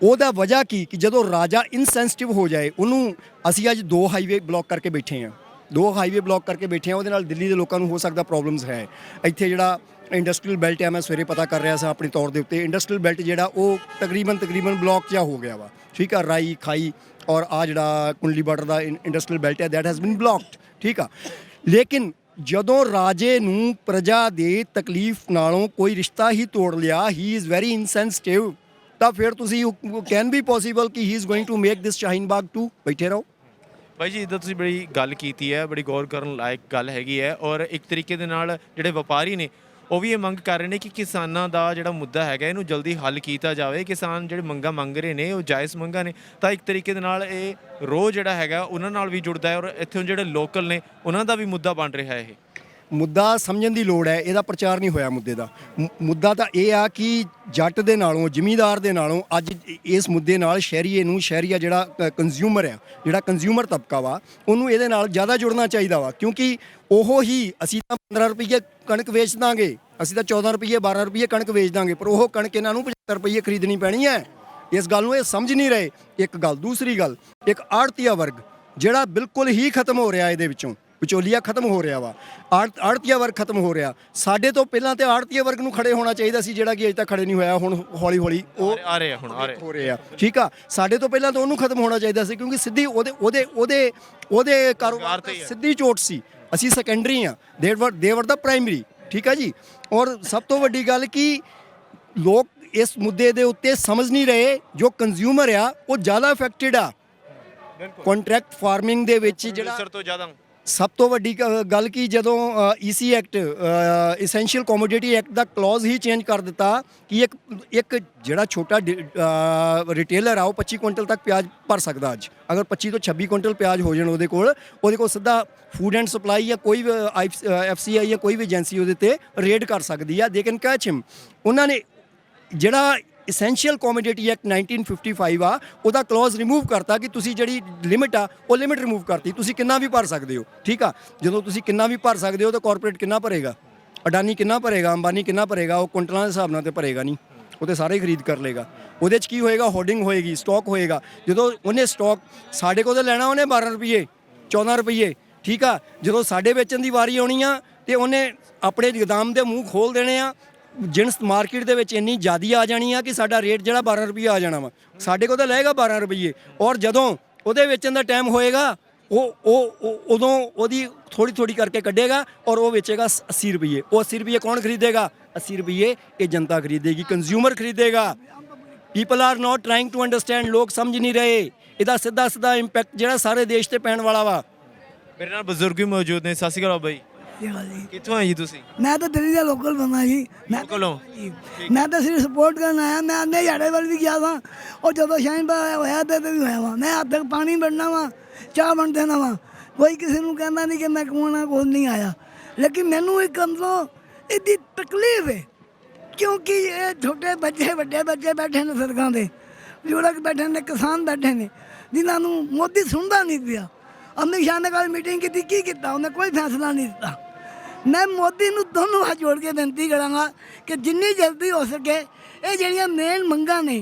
ਉਹਦਾ ਵਜ੍ਹਾ ਕੀ ਕਿ ਜਦੋਂ ਰਾਜਾ ਇਨਸੈਂਸਿਟਿਵ ਹੋ ਜਾਏ, ਉਹਨੂੰ ਅਸੀਂ ਅੱਜ 2 ਹਾਈਵੇ ਬਲੌਕ ਕਰਕੇ ਬੈਠੇ ਹਾਂ। 2 ਹਾਈਵੇ ਬਲੌਕ ਕਰਕੇ ਬੈਠੇ ਹਾਂ, ਉਹਦੇ ਨਾਲ ਦਿੱਲੀ ਦੇ ਲੋਕਾਂ ਨੂੰ ਹੋ ਸਕਦਾ ਪ੍ਰੋਬਲਮਸ ਹੈ। ਇੱਥੇ ਜਿਹੜਾ ਇੰਡਸਟਰੀਅਲ ਬੈਲਟ ਹੈ, ਮੈਂ ਸਵੇਰੇ ਪਤਾ ਕਰ ਰਿਹਾ ਸਾਂ ਆਪਣੇ ਤੌਰ ਦੇ ਉੱਤੇ, ਇੰਡਸਟਰੀਅਲ ਬੈਲਟ ਜਿਹੜਾ ਉਹ ਤਕਰੀਬਨ ਬਲੌਕ ਜਿਹਾ ਹੋ ਗਿਆ ਵਾ। ਠੀਕ ਆ, ਰਾਈ ਖਾਈ ਔਰ ਆ ਜਿਹੜਾ ਕੁੰਡਲੀ ਬਾਰਡਰ ਦਾ ਇੰਡਸਟਰੀਅਲ ਬੈਲਟ ਹੈ, ਦੈਟ ਹੈਜ਼ ਬੀਨ ਬਲੌਕਡ। ਠੀਕ ਆ, ਲੇਕਿਨ ਜਦੋਂ ਰਾਜੇ ਨੂੰ ਪ੍ਰਜਾ ਦੇ ਤਕਲੀਫ ਨਾਲੋਂ ਕੋਈ ਰਿਸ਼ਤਾ ਹੀ ਤੋੜ ਲਿਆ, ਹੀ ਇਜ਼ ਵੈਰੀ ਇਨਸੈਂਸਿਟਿਵ, ਤਾਂ ਫਿਰ ਤੁਸੀਂ ਕੈਨ ਬੀ ਪੋਸੀਬਲ ਕਿ he is going to make this Shaheen Bagh 2। ਬੈਠੇ ਰਹੋ। ਭਾਈ ਜੀ ਇੱਦਾਂ ਤੁਸੀਂ ਬੜੀ ਗੱਲ ਕੀਤੀ ਹੈ, ਬੜੀ ਗੌਰ ਕਰਨ ਲਾਇਕ ਗੱਲ ਹੈਗੀ ਹੈ। ਔਰ ਇੱਕ ਤਰੀਕੇ ਦੇ ਨਾਲ ਜਿਹੜੇ ਵਪਾਰੀ ਨੇ ਉਹ ਵੀ ਇਹ ਮੰਗ ਕਰ ਰਹੇ ਨੇ ਕਿ ਕਿਸਾਨਾਂ ਦਾ ਜਿਹੜਾ ਮੁੱਦਾ ਹੈਗਾ ਇਹਨੂੰ ਜਲਦੀ ਹੱਲ ਕੀਤਾ ਜਾਵੇ। ਕਿਸਾਨ ਜਿਹੜੇ ਮੰਗਾਂ ਮੰਗ ਰਹੇ ਨੇ ਉਹ ਜਾਇਜ਼ ਮੰਗਾਂ ਨੇ, ਤਾਂ ਇੱਕ ਤਰੀਕੇ ਦੇ ਨਾਲ ਇਹ ਰੋਹ ਜਿਹੜਾ ਹੈਗਾ ਉਹਨਾਂ ਨਾਲ ਵੀ ਜੁੜਦਾ ਹੈ ਔਰ ਇੱਥੋਂ ਜਿਹੜੇ ਲੋਕਲ ਨੇ ਉਹਨਾਂ ਦਾ ਵੀ ਮੁੱਦਾ ਬਣ ਰਿਹਾ ਇਹ। ਮੁੱਦਾ ਸਮਝਣ ਦੀ ਲੋੜ ਹੈ, ਇਹਦਾ ਪ੍ਰਚਾਰ ਨਹੀਂ ਹੋਇਆ ਮੁੱਦੇ ਦਾ। ਮੁੱਦਾ ਤਾਂ ਇਹ ਆ ਕਿ ਜੱਟ ਦੇ ਨਾਲੋਂ ਜ਼ਿਮੀਂਦਾਰ ਦੇ ਨਾਲੋਂ ਅੱਜ ਇਸ ਮੁੱਦੇ ਨਾਲ ਸ਼ਹਿਰੀਆ ਜਿਹੜਾ ਕੰਜ਼ਿਊਮਰ ਆ, ਜਿਹੜਾ ਕੰਜ਼ਿਊਮਰ ਤਬਕਾ ਵਾ, ਉਹਨੂੰ ਇਹਦੇ ਨਾਲ ਜ਼ਿਆਦਾ ਜੁੜਨਾ ਚਾਹੀਦਾ ਵਾ। ਕਿਉਂਕਿ ਉਹ ਹੀ ਅਸੀਂ ਤਾਂ 15 ਰੁਪਏ ਕਣਕ ਵੇਚ ਦਾਂਗੇ, ਅਸੀਂ ਤਾਂ 14 ਰੁਪਏ 12 ਰੁਪਏ ਕਣਕ ਵੇਚ ਦਾਂਗੇ, ਪਰ ਉਹ ਕਣਕ ਇਹਨਾਂ ਨੂੰ 75 ਰੁਪਏ ਖਰੀਦਣੀ ਪੈਣੀ ਹੈ। ਇਸ ਗੱਲ ਨੂੰ ਇਹ ਸਮਝ ਨਹੀਂ ਰਹੇ। ਇੱਕ ਗੱਲ। ਦੂਸਰੀ ਗੱਲ, ਇੱਕ ਆੜਤੀਆ ਵਰਗ ਜਿਹੜਾ ਬਿਲਕੁਲ ਹੀ ਖਤਮ ਹੋ ਰਿਹਾ, ਇਹਦੇ ਵਿੱਚੋਂ ਵਿਚੋਲੀਆ ਖਤਮ ਹੋ ਰਿਹਾ ਵਾ, ਆੜਤੀਆ ਵਰਗ ਖਤਮ ਹੋ ਰਿਹਾ। ਸਾਡੇ ਤੋਂ ਪਹਿਲਾਂ ਤੇ ਆੜਤੀਆ ਵਰਗ ਨੂੰ ਖੜੇ ਹੋਣਾ ਚਾਹੀਦਾ ਸੀ, ਜਿਹੜਾ ਕਿ ਅਜੇ ਤੱਕ ਖੜੇ ਨਹੀਂ ਹੋਇਆ। ਹੁਣ ਹੌਲੀ ਹੌਲੀ ਉਹ ਆ ਰਹੇ ਹੋ ਰਹੇ ਆ, ਠੀਕ ਆ। ਸਾਡੇ ਤੋਂ ਪਹਿਲਾਂ ਤਾਂ ਉਹਨੂੰ ਖਤਮ ਹੋਣਾ ਚਾਹੀਦਾ ਸੀ, ਕਿਉਂਕਿ ਸਿੱਧੀ ਉਹਦੇ ਕਾਰੋਬਾਰ ਤੇ ਸਿੱਧੀ ਚੋਟ ਸੀ। ਅਸੀਂ ਸੈਕੰਡਰੀ ਆ, ਦੇਵਰ ਦਾ ਪ੍ਰਾਇਮਰੀ, ਠੀਕ ਆ ਜੀ। ਔਰ ਸਭ ਤੋਂ ਵੱਡੀ ਗੱਲ ਕਿ ਲੋਕ ਇਸ ਮੁੱਦੇ ਦੇ ਉੱਤੇ ਸਮਝ ਨਹੀਂ ਰਹੇ। ਜੋ ਕੰਜ਼ਿਊਮਰ ਆ ਉਹ ਜ਼ਿਆਦਾ ਅਫੈਕਟਡ ਆ ਕੰਟਰੈਕਟ ਫਾਰਮਿੰਗ ਦੇ ਵਿੱਚ। ਜਿਹੜਾ ਤੋਂ ਜ਼ਿਆਦਾ ਸਭ ਤੋਂ ਵੱਡੀ ਗੱਲ ਕਿ ਜਦੋਂ EC act, essential commodity act ਦਾ ਕਲੌਜ਼ ਹੀ ਚੇਂਜ ਕਰ ਦਿੱਤਾ ਕਿ ਇੱਕ ਜਿਹੜਾ ਛੋਟਾ ਰਿਟੇਲਰ ਆ ਉਹ 25 ਕੁਇੰਟਲ ਤੱਕ ਪਿਆਜ਼ ਭਰ ਸਕਦਾ। ਅੱਜ ਅਗਰ 25 ਤੋਂ 26 ਕੁਇੰਟਲ ਪਿਆਜ਼ ਹੋ ਜਾਣ ਉਹਦੇ ਕੋਲ ਸਿੱਧਾ ਫੂਡ ਐਂਡ ਸਪਲਾਈ ਜਾਂ ਕੋਈ ਵੀ FCI ਜਾਂ ਕੋਈ ਵੀ ਏਜੰਸੀ ਉਹਦੇ ਤੇ ਰੇਡ ਕਰ ਸਕਦੀ ਆ। ਦੇ ਕੈਨ ਕੈਚ ਹਿਮ। ਉਹਨਾਂ ਨੇ ਜਿਹੜਾ ਐਸੈਂਸ਼ੀਅਲ ਕਮੋਡਿਟੀ ਐਕਟ 1955 ਆ ਉਹਦਾ ਕਲੌਜ਼ ਰਿਮੂਵ ਕਰਤਾ ਕਿ ਤੁਸੀਂ ਜਿਹੜੀ ਲਿਮਿਟ ਆ ਉਹ ਲਿਮਿਟ ਰਿਮੂਵ ਕਰਤੀ। ਤੁਸੀਂ ਕਿੰਨਾ ਵੀ ਭਰ ਸਕਦੇ ਹੋ, ਠੀਕ ਆ। ਜਦੋਂ ਤੁਸੀਂ ਕਿੰਨਾ ਵੀ ਭਰ ਸਕਦੇ ਹੋ ਤਾਂ ਕਾਰਪੋਰੇਟ ਕਿੰਨਾ ਭਰੇਗਾ, ਅਡਾਨੀ ਕਿੰਨਾ ਭਰੇਗਾ, ਅੰਬਾਨੀ ਕਿੰਨਾ ਭਰੇਗਾ? ਉਹ ਕੁਇੰਟਲਾਂ ਦੇ ਹਿਸਾਬ ਨਾਲ ਤੇ ਭਰੇਗਾ ਨਹੀਂ, ਉਹ ਤੇ ਸਾਰੇ ਖਰੀਦ ਕਰ ਲੇਗਾ। ਉਹਦੇ 'ਚ ਕੀ ਹੋਏਗਾ? ਹੋਰਡਿੰਗ ਹੋਏਗੀ, ਸਟਾਕ ਹੋਏਗਾ। ਜਦੋਂ ਉਹਨੇ ਸਟਾਕ ਸਾਡੇ ਕੋਲ ਲੈਣਾ ਉਹਨੇ 12 ਰੁਪਏ 14 ਰੁਪਏ, ਠੀਕ ਆ। ਜਦੋਂ ਸਾਡੇ ਵੇਚਣ ਦੀ ਵਾਰੀ ਆਉਣੀ ਆ ਤੇ ਉਹਨੇ ਆਪਣੇ ਗੋਦਾਮ ਦੇ ਮੂੰਹ ਖੋਲ ਦੇਣੇ ਆ। ਜਿਣਸ ਮਾਰਕੀਟ ਦੇ ਵਿੱਚ ਇੰਨੀ ਜ਼ਿਆਦੀ ਆ ਜਾਣੀ ਆ ਕਿ ਸਾਡਾ ਰੇਟ ਜਿਹੜਾ 12 ਰੁਪਏ ਆ ਜਾਣਾ ਵਾ, ਸਾਡੇ ਕੋਲ ਤਾਂ ਲਏਗਾ 12 ਰੁਪਏ। ਔਰ ਜਦੋਂ ਉਹਦੇ ਵੇਚਣ ਦਾ ਟਾਈਮ ਹੋਏਗਾ ਉਦੋਂ ਉਹਦੀ ਥੋੜੀ ਕਰਕੇ ਕੱਢੇਗਾ ਔਰ ਉਹ ਵੇਚੇਗਾ 80 ਰੁਪਏ। ਉਹ 80 ਰੁਪਏ ਕੌਣ ਖਰੀਦੇਗਾ? 80 ਰੁਪਏ ਇਹ ਜਨਤਾ ਖਰੀਦੇਗੀ, ਕੰਜ਼ਿਊਮਰ ਖਰੀਦੇਗਾ। People are not trying to understand. ਲੋਕ ਸਮਝ ਨਹੀਂ ਰਹੇ। ਇਹਦਾ ਸਿੱਧਾ ਇੰਪੈਕਟ ਜਿਹੜਾ ਸਾਰੇ ਦੇਸ਼ ਤੇ ਪੈਣ ਵਾਲਾ ਵਾ। ਮੇਰੇ ਨਾਲ ਬਜ਼ੁਰਗ ਵੀ ਮੌਜੂਦ ਨੇ। ਸਤਿ ਸ਼੍ਰੀ ਅਕਾਲ ਬਾਈ, ਕਿੱਥੋਂ ਆਏ ਜੀ ਤੁਸੀਂ? ਮੈਂ ਤਾਂ ਦਿੱਲੀ ਦਾ ਲੋਕਲ ਬੰਦਾ ਜੀ। ਮੈਂ ਤਾਂ ਸਿਰਫ ਸਪੋਰਟ ਕਰਨ ਆਇਆ। ਮੈਂ ਆਂਦੇ ਝਾੜੇ ਵੱਲ ਵੀ ਗਿਆ ਵਾ, ਉਹ ਜਦੋਂ ਸ਼ਾਇਨ ਹੋਇਆ ਤੇ ਵੀ ਹੋਇਆ ਵਾ। ਮੈਂ ਹੱਦ ਤੱਕ ਪਾਣੀ ਬਣਨਾ ਵਾ, ਚਾਹ ਬਣ ਦੇਣਾ ਵਾ। ਕੋਈ ਕਿਸੇ ਨੂੰ ਕਹਿੰਦਾ ਨਹੀਂ ਕਿ ਮੈਂ ਕਮਾਉਣਾ ਕੁਝ ਨਹੀਂ ਆਇਆ। ਲੇਕਿਨ ਮੈਨੂੰ ਇੱਕ ਅੰਦਰੋਂ ਇਹਦੀ ਤਕਲੀਫ ਹੈ, ਕਿਉਂਕਿ ਇਹ ਛੋਟੇ ਬੱਚੇ ਵੱਡੇ ਬੱਚੇ ਬੈਠੇ ਨੇ ਸੜਕਾਂ 'ਤੇ, ਬਜ਼ੁਰਗ ਬੈਠੇ ਨੇ, ਕਿਸਾਨ ਬੈਠੇ ਨੇ, ਜਿਨ੍ਹਾਂ ਨੂੰ ਮੋਦੀ ਸੁਣਦਾ ਨਹੀਂ ਪਿਆ। ਅਮਿਤ ਸ਼ਾਹ ਨੇ ਕੱਲ੍ਹ ਮੀਟਿੰਗ ਕੀਤੀ, ਕੀ ਕੀਤਾ? ਉਹਨੇ ਕੋਈ ਫੈਸਲਾ ਨਹੀਂ ਦਿੱਤਾ। ਮੈਂ ਮੋਦੀ ਨੂੰ ਦੋਨੋਂ ਹੱਥ ਜੋੜ ਕੇ ਬੇਨਤੀ ਕਰਾਂਗਾ ਕਿ ਜਿੰਨੀ ਜਲਦੀ ਹੋ ਸਕੇ ਇਹ ਜਿਹੜੀਆਂ ਮੇਨ ਮੰਗਾਂ ਨੇ,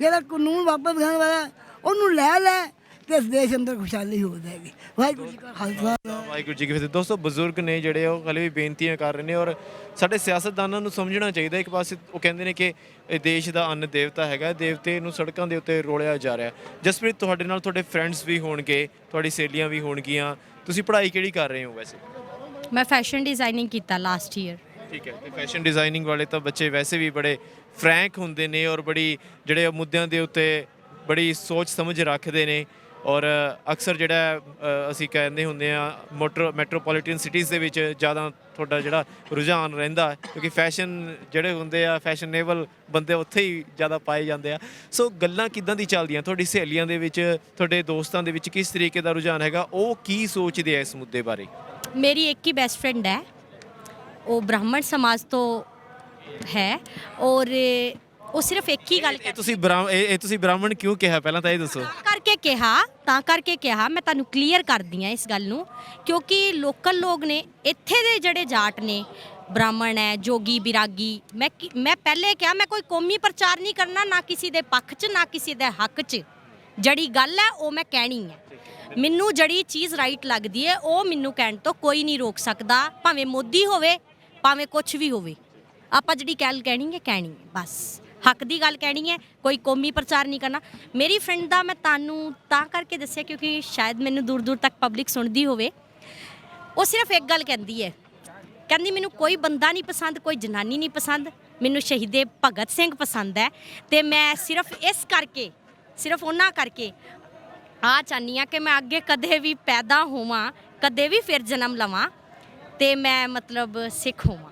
ਜਿਹੜਾ ਕਾਨੂੰਨ ਵਾਪਸ ਕਰਨ ਵਾਲਾ ਉਹਨੂੰ ਲੈ ਤੇ ਇਸ ਦੇਸ਼ ਅੰਦਰ ਖੁਸ਼ਹਾਲੀ ਹੋ ਜਾਏਗੀ। ਵਾਹਿਗੁਰੂ ਜੀ ਕਾ ਖਾਲਸਾ, ਵਾਹਿਗੁਰੂ ਜੀ ਕੀ ਫਤਿਹ। ਦੋਸਤੋ, ਬਜ਼ੁਰਗ ਨੇ ਜਿਹੜੇ ਉਹ ਹਾਲੇ ਵੀ ਬੇਨਤੀਆਂ ਕਰ ਰਹੇ ਨੇ ਔਰ ਸਾਡੇ ਸਿਆਸਤਦਾਨਾਂ ਨੂੰ ਸਮਝਣਾ ਚਾਹੀਦਾ। ਇੱਕ ਪਾਸੇ ਉਹ ਕਹਿੰਦੇ ਨੇ ਕਿ ਇਹ ਦੇਸ਼ ਦਾ ਅੰਨ ਦੇਵਤਾ ਹੈਗਾ, ਦੇਵਤੇ ਨੂੰ ਸੜਕਾਂ ਦੇ ਉੱਤੇ ਰੋਲਿਆ ਜਾ ਰਿਹਾ। ਜਸਪ੍ਰੀਤ, ਤੁਹਾਡੇ ਨਾਲ ਤੁਹਾਡੇ ਫਰੈਂਡਸ ਵੀ ਹੋਣਗੇ, ਤੁਹਾਡੀ ਸਹੇਲੀਆਂ ਵੀ ਹੋਣਗੀਆਂ। ਤੁਸੀਂ ਪੜ੍ਹਾਈ ਕਿਹੜੀ ਕਰ ਰਹੇ ਹੋ ਵੈਸੇ? ਮੈਂ ਫੈਸ਼ਨ ਡਿਜ਼ਾਈਨਿੰਗ ਕੀਤਾ ਲਾਸਟ ਈਅਰ। ਠੀਕ ਹੈ। ਤੇ ਫੈਸ਼ਨ ਡਿਜ਼ਾਈਨਿੰਗ ਵਾਲੇ ਤਾਂ ਬੱਚੇ ਵੈਸੇ ਵੀ ਬੜੇ ਫਰੈਂਕ ਹੁੰਦੇ ਨੇ ਔਰ ਬੜੀ ਜਿਹੜੇ ਮੁੱਦਿਆਂ ਦੇ ਉੱਤੇ ਬੜੀ ਸੋਚ ਸਮਝ ਰੱਖਦੇ ਨੇ। ਔਰ ਅਕਸਰ ਜਿਹੜਾ ਅਸੀਂ ਕਹਿੰਦੇ ਹੁੰਦੇ ਆ ਮੈਟਰੋਪੋਲੀਟਨ ਸਿਟੀਜ਼ ਦੇ ਵਿੱਚ ਜ਼ਿਆਦਾ ਤੁਹਾਡਾ ਜਿਹੜਾ ਰੁਝਾਨ ਰਹਿੰਦਾ, ਕਿਉਂਕਿ ਫੈਸ਼ਨ ਜਿਹੜੇ ਹੁੰਦੇ ਆ, ਫੈਸ਼ਨੇਬਲ ਬੰਦੇ ਉੱਥੇ ਹੀ ਜ਼ਿਆਦਾ ਪਾਏ ਜਾਂਦੇ ਆ। ਸੋ ਗੱਲਾਂ ਕਿੱਦਾਂ ਦੀ ਚੱਲਦੀਆਂ ਤੁਹਾਡੀ ਸਹੇਲੀਆਂ ਦੇ ਵਿੱਚ, ਤੁਹਾਡੇ ਦੋਸਤਾਂ ਦੇ ਵਿੱਚ? ਕਿਸ ਤਰੀਕੇ ਦਾ ਰੁਝਾਨ ਹੈਗਾ? ਉਹ ਕੀ ਸੋਚਦੇ ਆ ਇਸ ਮੁੱਦੇ ਬਾਰੇ? ਮੇਰੀ ਇੱਕ ਹੀ ਬੈਸਟ ਫਰੈਂਡ ਹੈ, ਉਹ ਬ੍ਰਾਹਮਣ ਸਮਾਜ ਤੋਂ ਹੈ ਔਰ ਉਹ ਸਿਰਫ ਇੱਕ ਹੀ ਗੱਲ ਤੁਸੀਂ ਬ੍ਰਾਹਮਣ ਕਿਉਂ ਕਿਹਾ? ਪਹਿਲਾਂ ਤਾਂ ਇਹ ਦੱਸੋ। ਤਾਂ ਕਰਕੇ ਕਿਹਾ ਮੈਂ ਤੁਹਾਨੂੰ ਕਲੀਅਰ ਕਰਦੀ ਹਾਂ ਇਸ ਗੱਲ ਨੂੰ, ਕਿਉਂਕਿ ਲੋਕਲ ਲੋਕ ਨੇ ਇੱਥੇ ਦੇ ਜਿਹੜੇ ਜਾਟ ਨੇ, ਬ੍ਰਾਹਮਣ ਹੈ, ਜੋਗੀ, ਬਿਰਾਗੀ। ਮੈਂ ਪਹਿਲੇ ਕਿਹਾ ਮੈਂ ਕੋਈ ਕੌਮੀ ਪ੍ਰਚਾਰ ਨਹੀਂ ਕਰਨਾ, ਨਾ ਕਿਸੇ ਦੇ ਪੱਖ 'ਚ ਨਾ ਕਿਸੇ ਦੇ ਹੱਕ 'ਚ। ਜਿਹੜੀ ਗੱਲ ਹੈ ਉਹ ਮੈਂ ਕਹਿਣੀ ਹੈ। ਮੈਨੂੰ ਜਿਹੜੀ ਚੀਜ਼ ਰਾਈਟ ਲੱਗਦੀ ਹੈ ਉਹ ਮੈਨੂੰ ਕਹਿਣ ਤੋਂ ਕੋਈ ਨਹੀਂ ਰੋਕ ਸਕਦਾ, ਭਾਵੇਂ ਮੋਦੀ ਹੋਵੇ ਭਾਵੇਂ ਕੁਛ ਵੀ ਹੋਵੇ। ਆਪਾਂ ਜਿਹੜੀ ਗੱਲ ਕਹਿਣੀ ਹੈ ਬਸ ਹੱਕ ਦੀ ਗੱਲ ਕਹਿਣੀ ਹੈ, ਕੋਈ ਕੌਮੀ ਪ੍ਰਚਾਰ ਨਹੀਂ ਕਰਨਾ। ਮੇਰੀ ਫਰੈਂਡ ਦਾ ਮੈਂ ਤੁਹਾਨੂੰ ਤਾਂ ਕਰਕੇ ਦੱਸਿਆ ਕਿਉਂਕਿ ਸ਼ਾਇਦ ਮੈਨੂੰ ਦੂਰ ਤੱਕ ਪਬਲਿਕ ਸੁਣਦੀ ਹੋਵੇ। ਉਹ ਸਿਰਫ ਇੱਕ ਗੱਲ ਕਹਿੰਦੀ ਹੈ, ਕਹਿੰਦੀ ਮੈਨੂੰ ਕੋਈ ਬੰਦਾ ਨਹੀਂ ਪਸੰਦ, ਕੋਈ ਜਨਾਨੀ ਨਹੀਂ ਪਸੰਦ, ਮੈਨੂੰ ਸ਼ਹੀਦੇ ਭਗਤ ਸਿੰਘ ਪਸੰਦ ਹੈ। ਤੇ ਮੈਂ ਸਿਰਫ ਉਹਨਾਂ ਕਰਕੇ ਚਾਹੁੰਦੀ ਹਾਂ ਕਿ ਮੈਂ ਅੱਗੇ ਕਦੇ ਵੀ ਪੈਦਾ ਹੋਵਾਂ, ਕਦੇ ਵੀ ਫਿਰ ਜਨਮ ਲਵਾਂ ਤੇ ਮੈਂ ਮਤਲਬ ਸਿੱਖ ਹੋਵਾਂ।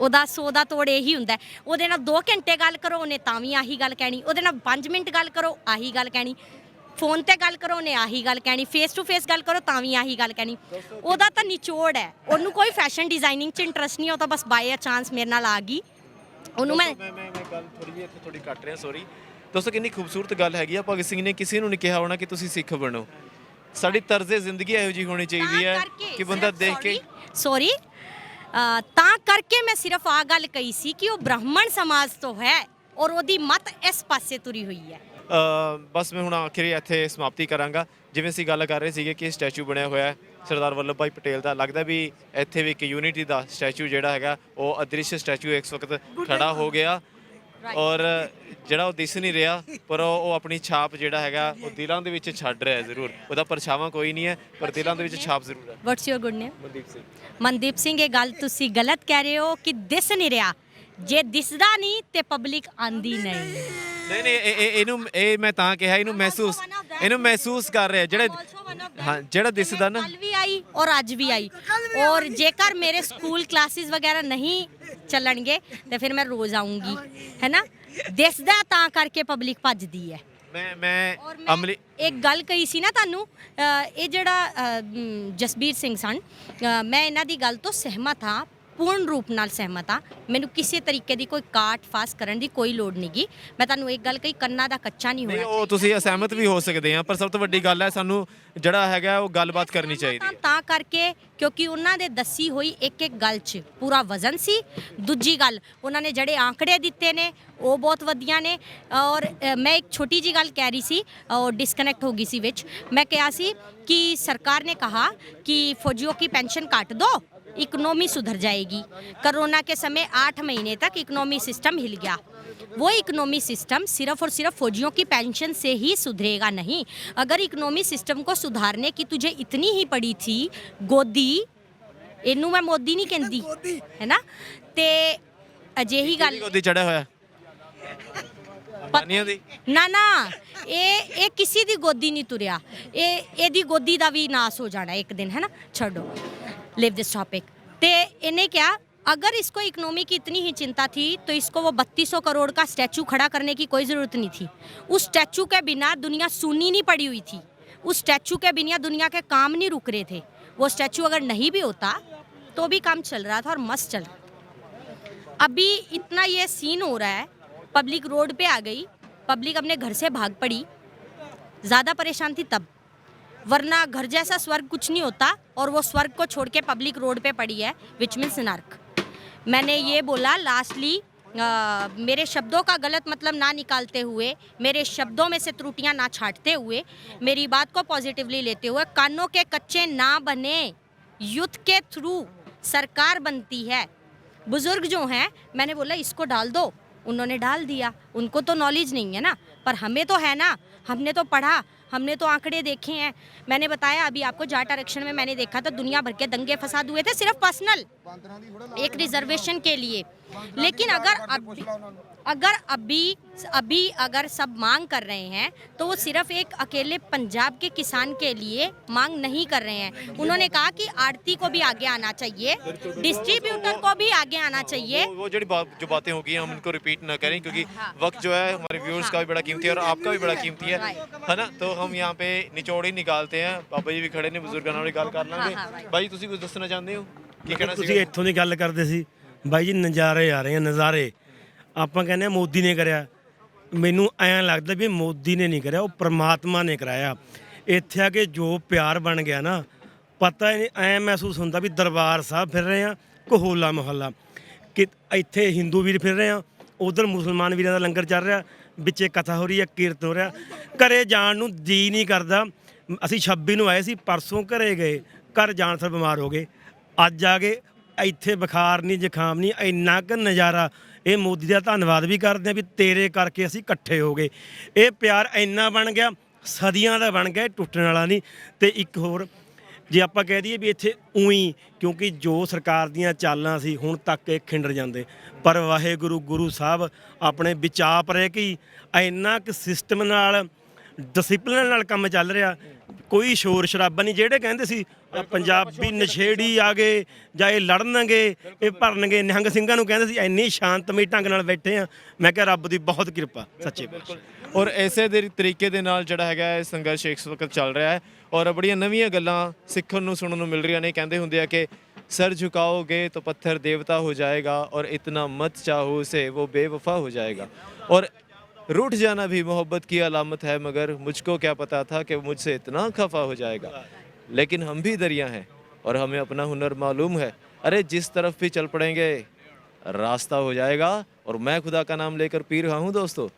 ਉਹਦਾ 100 ਦਾ ਤੋੜ ਇਹੀ ਹੁੰਦਾ ਹੈ। ਉਹਦੇ ਨਾਲ 2 ਘੰਟੇ ਗੱਲ ਕਰੋ ਉਹਨੇ ਤਾਂ ਵੀ ਆਹੀ ਗੱਲ ਕਹਿਣੀ, ਉਹਦੇ ਨਾਲ 5 ਮਿੰਟ ਗੱਲ ਕਰੋ ਆਹੀ ਗੱਲ ਕਹਿਣੀ, ਫੋਨ ਤੇ ਗੱਲ ਕਰੋ ਉਹਨੇ ਆਹੀ ਗੱਲ ਕਹਿਣੀ, ਫੇਸ ਟੂ ਫੇਸ ਗੱਲ ਕਰੋ ਤਾਂ ਵੀ ਆਹੀ ਗੱਲ ਕਹਿਣੀ। ਉਹਦਾ ਤਾਂ ਨਿਚੋੜ ਹੈ, ਉਹਨੂੰ ਕੋਈ ਫੈਸ਼ਨ ਡਿਜ਼ਾਈਨਿੰਗ 'ਚ ਇੰਟਰਸਟ ਨਹੀਂ, ਉਹ ਤਾਂ ਬਸ ਬਾਏ ਚਾਂਸ ਮੇਰੇ ਨਾਲ ਆ ਗਈ। ਉਹਨੂੰ ਮੈਂ ਗੱਲ ਥੋੜੀ ਕੱਟ ਰਿਹਾ, ਸੌਰੀ ਦੋਸਤੋ। ਕਿੰਨੀ ਖੂਬਸੂਰਤ ਗੱਲ ਹੈਗੀ ਆ। ਭਗਤ ਸਿੰਘ ਨੇ ਕਿਸੇ ਨੂੰ ਨਹੀਂ ਕਿਹਾ ਹੋਣਾ ਕਿ ਤੁਸੀਂ ਸਿੱਖ ਬਣੋ। ਸਾਡੀ ਤਰਜ਼ੇ ਜ਼ਿੰਦਗੀ ਇਹੋ ਜਿਹੀ ਹੋਣੀ ਚਾਹੀਦੀ ਹੈ ਕਿ ਬੰਦਾ ਦੇਖ ਕੇ ਸੌਰੀ ਤਾਂ ਕਰਕੇ ਮੈਂ ਸਿਰਫ ਆ ਗੱਲ ਕਹੀ ਸੀ ਕਿ ਉਹ ਬ੍ਰਾਹਮਣ ਸਮਾਜ ਤੋਂ ਹੈ ਔਰ ਉਹਦੀ ਮਤ ਇਸ ਪਾਸੇ ਤੁਰੀ ਹੋਈ ਹੈ। ਬਸ ਮੈਂ ਹੁਣ ਆਖਿਰ ਇੱਥੇ ਸਮਾਪਤੀ ਕਰਾਂਗਾ। ਜਿਵੇਂ ਅਸੀਂ ਗੱਲ ਕਰ ਰਹੇ ਸੀਗੇ ਕਿ ਸਟੈਚੂ ਬਣਿਆ ਹੋਇਆ ਹੈ ਸਰਦਾਰ ਵੱਲਭ ਭਾਈ ਪਟੇਲ ਦਾ, ਲੱਗਦਾ ਵੀ ਇੱਥੇ ਵੀ ਇੱਕ ਯੂਨਿਟੀ ਦਾ ਸਟੈਚੂ ਜਿਹੜਾ ਹੈਗਾ ਉਹ ਅਦ੍ਰਿਸ਼ ਸਟੈਚੂ ਇਸ ਵਕਤ ਖੜਾ ਹੋ ਗਿਆ ਔਰ ਜਿਹੜਾ ਉਹ ਦਿਸ ਨਹੀਂ ਰਿਹਾ ਪਰ ਉਹ ਆਪਣੀ ਛਾਪ ਜਿਹੜਾ ਹੈਗਾ ਉਹ ਦਿਲਾਂ ਦੇ ਵਿੱਚ ਛੱਡ ਰਿਹਾ ਜ਼ਰੂਰ। ਉਹਦਾ ਪਰਛਾਵਾਂ ਕੋਈ ਨਹੀਂ ਹੈ ਪਰ ਦਿਲਾਂ ਦੇ ਵਿੱਚ ਛਾਪ ਜ਼ਰੂਰ ਹੈ। What's your good name? Mandeep Singh. Mandeep Singh, ਇਹ ਗੱਲ ਤੁਸੀਂ ਗਲਤ ਕਹਿ ਰਹੇ ਹੋ ਕਿ ਦਿਸ ਨਹੀਂ ਰਿਹਾ। ਜੇ ਦਿਸਦਾ ਨਹੀਂ ਤੇ ਪਬਲਿਕ ਆਂਦੀ ਨਹੀਂ। ਨਹੀਂ ਇਹ ਮੈਂ ਤਾਂ ਕਿਹਾ ਇਹਨੂੰ ਮਹਿਸੂਸ ਕਰ ਰਿਹਾ ਜਿਹੜੇ ਹਾਂ ਜਿਹੜਾ ਦਿਸਦਾ ਨਾ। ਕੱਲ ਵੀ ਆਈ ਔਰ ਅੱਜ ਵੀ ਆਈ ਔਰ ਜੇਕਰ ਮੇਰੇ ਸਕੂਲ ਕਲਾਸਿਸ ਵਗੈरह ਨਹੀਂ ਚੱਲਣਗੇ ਤੇ ਫਿਰ ਮੈਂ ਰੋਜ਼ ਆਉਂਗੀ, ਹੈ ਨਾ। ਦਿਸਦਾ ਤਾਂ ਕਰਕੇ ਪਬਲਿਕ ਭੱਜਦੀ ਹੈ। ਮੈਂ ਅਮਲੀ ਇੱਕ ਗੱਲ ਕਹੀ ਸੀ ਨਾ ਤੁਹਾਨੂੰ, ਇਹ ਜਿਹੜਾ ਜਸਬੀਰ ਸਿੰਘ ਸਨ, ਮੈਂ ਇਹਨਾਂ ਦੀ ਗੱਲ ਤੋਂ ਸਹਿਮਤ ਹਾਂ, ਪੂਰਨ ਰੂਪ ਨਾਲ ਸਹਿਮਤ ਹਾਂ। ਮੈਨੂੰ ਕਿਸੇ ਤਰੀਕੇ ਦੀ ਕੋਈ ਕਾਟ ਫਾਸ ਕਰਨ ਦੀ ਕੋਈ ਲੋੜ ਨਹੀਂ ਗੀ। ਮੈਂ ਤੁਹਾਨੂੰ ਇੱਕ ਗੱਲ ਕਹੀ, ਕੰਨਾਂ ਦਾ ਕੱਚਾ ਨਹੀਂ ਹੋਣਾ। ਉਹ ਤੁਸੀਂ ਅਸਹਿਮਤ ਵੀ ਹੋ ਸਕਦੇ ਆ ਪਰ ਸਭ ਤੋਂ ਵੱਡੀ ਗੱਲ ਹੈ ਸਾਨੂੰ ਜਿਹੜਾ ਹੈਗਾ ਉਹ ਗੱਲਬਾਤ ਕਰਨੀ ਚਾਹੀਦੀ ਹੈ। ਤਾਂ ਕਰਕੇ ਕਿਉਂਕਿ ਉਹਨਾਂ ਦੇ ਦੱਸੀ ਹੋਈ ਇੱਕ ਗੱਲ 'ਚ ਪੂਰਾ ਵਜ਼ਨ ਸੀ। ਦੂਜੀ ਗੱਲ, ਉਹਨਾਂ ਨੇ ਜਿਹੜੇ ਆંકੜੇ ਦਿੱਤੇ ਨੇ ਉਹ ਬਹੁਤ ਵਧੀਆ ਨੇ। ਔਰ ਮੈਂ ਇੱਕ ਛੋਟੀ ਜੀ ਗੱਲ ਕਹਿ ਰਹੀ ਸੀ, ਉਹ डिस्कनेक्ट हो गई सी विच। मैं कहा सी कि सरकार ने कहा कि फौजियों की पेंशन काट दो, इकोनॉमी सुधर जाएगी। कोरोना के समय 8 महीने तक इकोनॉमी सिस्टम हिल गया। वो इकोनॉमी सिस्टम सिर्फ और सिर्फ फौजियों की पेंशन से ही सुधरेगा नहीं। अगर इकोनॉमी सिस्टम को सुधारने की तुझे इतनी ही पड़ी थी गोदी, इनू मैं मोदी नहीं कहती, है ना, ते अजिही गल गोदी चढ़ा होया ਅੰਬਾਨੀਆਂ ਦੀ ਨਾ ਇਹ ਕਿਸੇ ਦੀ ਗੋਦੀ ਨਹੀਂ ਤੁਰਿਆ। ਇਹਦੀ ਗੋਦੀ ਦਾ ਵੀ ਨਾਸ ਹੋ ਜਾਣਾ ਇੱਕ ਦਿਨ, है ना। छोड़ो, लिव दिस टॉपिक। ਤੇ ਇਹਨੇ ਕਿਹਾ अगर इसको इकोनॉमी की इतनी ही चिंता थी तो इसको वो 3200 करोड़ का स्टैचू खड़ा करने की कोई ज़रूरत नहीं थी। उस स्टैचू के बिना दुनिया सूनी नहीं पड़ी हुई थी। उस स्टैचू के बिना दुनिया के काम नहीं रुक रहे थे। वो स्टैचू अगर नहीं भी होता तो भी काम चल रहा था और मस्त चल रहा। अभी इतना ये सीन हो रहा है, पब्लिक रोड पे आ गई, पब्लिक अपने घर से भाग पड़ी। ज़्यादा परेशान थी तब, वरना घर जैसा स्वर्ग कुछ नहीं होता। और वो स्वर्ग को छोड़ के पब्लिक रोड पे पड़ी है, विच मीन्स नर्क। मैंने ये बोला लास्टली, मेरे शब्दों का गलत मतलब ना निकालते हुए, मेरे शब्दों में से त्रुटियां ना छांटते हुए, मेरी बात को पॉजिटिवली लेते हुए, कानों के कच्चे ना बने। युद्ध के थ्रू सरकार बनती है। बुजुर्ग जो हैं, मैंने बोला इसको डाल दो, उन्होंने डाल दिया। उनको तो नॉलेज नहीं है ना, पर हमें तो है ना। हमने तो पढ़ा, हमने तो आंकड़े देखे हैं। मैंने बताया अभी आपको, जाट आरक्षण में मैंने देखा था दुनिया भर के दंगे फसाद हुए थे सिर्फ पर्सनल एक रिजर्वेशन के लिए। लेकिन अगर अभी अगर सब मांग कर रहे हैं तो वो सिर्फ एक अकेले पंजाब के किसान के लिए मांग नहीं कर रहे हैं। उन्होंने कहा कि आड़ती को भी आगे आना चाहिए, डिस्ट्रीब्यूटर को भी आगे आना चाहिए। वो जो बातें हो गई हम उनको रिपीट ना करें क्योंकि वक्त जो है हमारे व्यूअर्स का भी बड़ा कीमती है और आपका भी बड़ा कीमती है ना। तो हम यहाँ पे निचोड़ ही निकालते हैं। बाबा जी भी खड़े ने, बुजुर्गों ਨਾਲ ਗੱਲ ਕਰ ਲਾਂਗੇ। ਬਾਈ ਤੁਸੀਂ ਕੁਝ ਦੱਸਣਾ ਚਾਹੁੰਦੇ ਹੋ? ਕੀ ਕਹਿਣਾ ਸੀ? ਤੁਸੀਂ ਇੱਥੋਂ ਦੀ ਗੱਲ ਕਰਦੇ ਸੀ ਬਾਈ ਜੀ, ਨਜ਼ਾਰੇ ਆ ਰਹੇ ਆ ਨਜ਼ਾਰੇ। ਆਪਾਂ ਕਹਿੰਦੇ ਆ ਮੋਦੀ ਨੇ ਕਰਿਆ, ਮੈਨੂੰ ਐਂ ਲੱਗਦਾ ਵੀ ਮੋਦੀ ਨੇ ਨਹੀਂ ਕਰਿਆ, ਉਹ ਪ੍ਰਮਾਤਮਾ ਨੇ ਕਰਾਇਆ। ਇੱਥੇ ਆ ਕੇ ਜੋ ਪਿਆਰ ਬਣ ਗਿਆ ਨਾ, ਪਤਾ ਹੀ ਨਹੀਂ, ਐਂ ਮਹਿਸੂਸ ਹੁੰਦਾ ਵੀ ਦਰਬਾਰ ਸਾਹਿਬ ਫਿਰ ਰਹੇ ਆ ਕੋ ਹੋਲਾ ਮਹੱਲਾ। ਕਿ ਇੱਥੇ ਹਿੰਦੂ ਵੀਰ ਫਿਰ ਰਹੇ ਆ, ਉਧਰ ਮੁਸਲਮਾਨ ਵੀਰਾਂ ਦਾ ਲੰਗਰ ਚੱਲ ਰਿਹਾ, ਵਿੱਚੇ ਕਥਾ ਹੋ ਰਹੀ ਹੈ, ਕੀਰਤਨ ਹੋ ਰਿਹਾ। ਘਰੇ ਜਾਣ ਨੂੰ ਜੀ ਨਹੀਂ ਕਰਦਾ। ਅਸੀਂ 26 ਨੂੰ ਆਏ ਸੀ, ਪਰਸੋਂ ਘਰੇ ਗਏ, ਘਰ ਜਾਣ ਤੋਂ ਬਿਮਾਰ ਹੋ ਗਏ। ਅੱਜ ਆ ਕੇ ਇੱਥੇ ਬੁਖਾਰ ਨਹੀਂ, ਜ਼ੁਕਾਮ ਨਹੀਂ, ਇੰਨਾ ਕੁ ਨਜ਼ਾਰਾ। ਇਹ ਮੋਦੀ ਦਾ ਧੰਨਵਾਦ ਵੀ ਕਰਦੇ ਆ ਵੀ ਤੇਰੇ ਕਰਕੇ ਅਸੀਂ ਇਕੱਠੇ ਹੋ ਗਏ। ਇਹ ਪਿਆਰ ਇੰਨਾ ਬਣ ਗਿਆ, ਸਦੀਆਂ ਦਾ ਬਣ ਗਿਆ, ਟੁੱਟਣ ਵਾਲਾ ਨਹੀਂ। ਤੇ ਇੱਕ ਹੋਰ, ਜੇ ਆਪਾਂ ਕਹਿ ਦਈਏ ਵੀ ਇੱਥੇ ਉਹੀ, ਕਿਉਂਕਿ ਜੋ ਸਰਕਾਰ ਦੀਆਂ ਚਾਲਾਂ ਸੀ ਹੁਣ ਤੱਕ ਇਹ ਖਿੰਡਰ ਜਾਂਦੇ, ਪਰ ਵਾਹਿਗੁਰੂ ਗੁਰੂ ਸਾਹਿਬ ਆਪਣੇ ਵਿਚਾਪ ਰਹੇ ਕਿ ਇੰਨਾ ਕੁ ਸਿਸਟਮ ਨਾਲ, ਡਿਸਿਪਲਿਨ ਨਾਲ ਕੰਮ ਚੱਲ ਰਿਹਾ ਕੋਈ ਸ਼ੋਰ ਸ਼ਰਾਬਾ ਨਹੀਂ। ਜਿਹੜੇ ਕਹਿੰਦੇ ਸੀ ਪੰਜਾਬੀ ਨਸ਼ੇੜੀ ਆ ਗਏ ਜਾਂ ਇਹ ਲੜਨਗੇ ਇਹ ਭਰਨਗੇ, ਨਿਹੰਗ ਸਿੰਘਾਂ ਨੂੰ ਕਹਿੰਦੇ ਸੀ, ਇੰਨੀ ਸ਼ਾਂਤਮਈ ਢੰਗ ਨਾਲ ਬੈਠੇ ਆ। ਮੈਂ ਕਿਹਾ ਰੱਬ ਦੀ ਬਹੁਤ ਕਿਰਪਾ ਸੱਚੇ ਪਾਤਸ਼ਾਹ। ਔਰ ਐਸੇ ਦੇ ਤਰੀਕੇ ਦੇ ਨਾਲ ਜਿਹੜਾ ਹੈਗਾ ਇਹ ਸੰਘਰਸ਼ ਇਸ ਵਕਤ ਚੱਲ ਰਿਹਾ ਹੈ ਔਰ ਬੜੀਆਂ ਨਵੀਆਂ ਗੱਲਾਂ ਸਿੱਖਣ ਨੂੰ ਸੁਣਨ ਨੂੰ ਮਿਲ ਰਹੀਆਂ ਨੇ। ਕਹਿੰਦੇ ਹੁੰਦੇ ਆ ਕਿ सर झुकाओगे तो पत्थर देवता हो जाएगा और इतना मत चाहो उसे वो बेवफा हो जाएगा। और रूठ जाना भी मोहब्बत की अलामत है, मगर मुझको क्या पता था कि मुझसे इतना खफा हो जाएगा। लेकिन हम भी दरिया हैं और हमें अपना हुनर मालूम है। अरे जिस तरफ भी चल पड़ेंगे रास्ता हो जाएगा। और मैं खुदा का नाम लेकर पी रहा हूँ दोस्तों,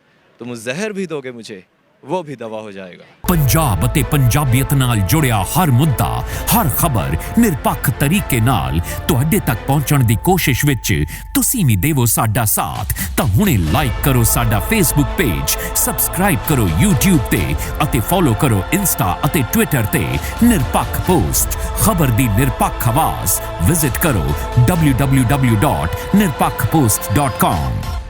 तुम जहर भी दोगे मुझे वो भी दवा हो जाएगा। पंजाब ਅਤੇ ਪੰਜਾਬੀਅਤ ਨਾਲ ਜੁੜਿਆ ਹਰ ਮੁੱਦਾ, ਹਰ ਖਬਰ ਨਿਰਪੱਖ ਤਰੀਕੇ ਨਾਲ ਤੁਹਾਡੇ ਤੱਕ ਪਹੁੰਚਣ ਦੀ ਕੋਸ਼ਿਸ਼ ਵਿੱਚ ਤੁਸੀਂ ਵੀ ਦੇਵੋ ਸਾਡਾ ਸਾਥ। ਤਾਂ ਹੁਣੇ ਲਾਈਕ ਕਰੋ ਸਾਡਾ ਫੇਸਬੁੱਕ ਪੇਜ, ਸਬਸਕ੍ਰਾਈਬ ਕਰੋ YouTube ਤੇ ਅਤੇ ਫੋਲੋ ਕਰੋ ਇੰਸਟਾ ਅਤੇ ਟਵਿੱਟਰ ਤੇ ਨਿਰਪੱਖ ਪੋਸਟ, ਖਬਰ ਦੀ ਨਿਰਪੱਖ ਆਵਾਜ਼। ਵਿਜ਼ਿਟ ਕਰੋ www.nirpakhpost.com।